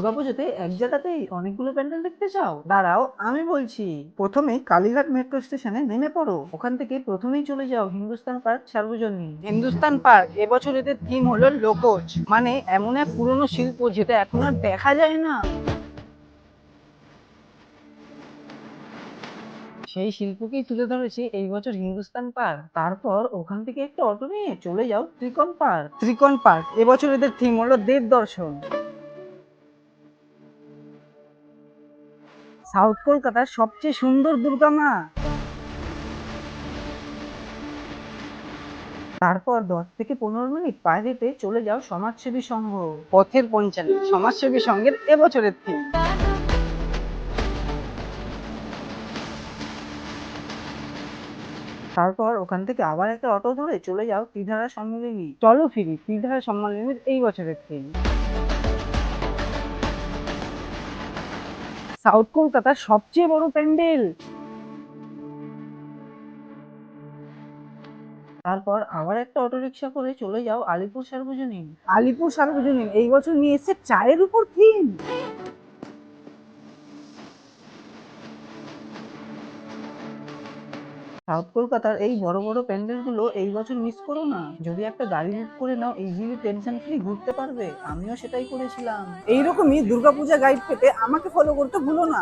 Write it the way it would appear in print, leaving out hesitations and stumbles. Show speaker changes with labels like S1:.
S1: দুর্গাপুজোতে এক জায়গাতেই অনেকগুলো প্যান্ডেল দেখতে চাও? দাঁড়াও আমি বলছি। প্রথমে কালীঘাট মেট্রো স্টেশনে নেমে পড়ো, ওখান থেকে প্রথমেই চলে যাও হিন্দুস্তান পার্ক সার্বজনীন। হিন্দুস্তান পার্ক এবছর এদের থিম হলো লোকজ, মানে এমন এক পুরনো শিল্প যেটা এখন আর দেখা যায় না। সেই শিল্পকেই তুলে ধরেছে এই বছর হিন্দুস্তান পার্ক। তারপর ওখান থেকে একটা অটো নিয়ে চলে যাও ত্রিকোণ পার্ক। ত্রিকোণ পার্ক এবছর এদের থিম হলো দেব দর্শন। সাউথ কলকাতার সবচেয়ে সুন্দর দুর্গা মা। তারপর 10 থেকে 15 মিনিট পায়ে হেঁটে চলে যাও সমাজসেবী সংঘ। পথের পঞ্চালী সমাজসেবী সংঘের এবছরের থিম। তারপর ওখান থেকে আবার একটা অটো ধরে চলে যাও ত্রিধারা সম্মিলনী। চলো ফিরি ত্রিধারা সম্মিলনীর এই বছরের থিম। সাউথ কলকাতার সবচেয়ে বড় প্যান্ডেল। তারপর আবার একটা অটো রিক্সা করে চলে যাও আলিপুর সার্বজনীন। আলিপুর সার্বজনীন এই বছর নিয়ে এসেছে চায়ের উপর থিম। সাউথ কলকাতার এই বড় বড় প্যান্ডেল গুলো এই বছর মিস করো না। যদি একটা গাড়ি বুক করে নাও ইজিলি টেনশন ফ্রি ঘুরতে পারবে। আমিও সেটাই করেছিলাম। এইরকমই দুর্গাপূজা গাইড পেতে আমাকে ফলো করতে ভুলো না।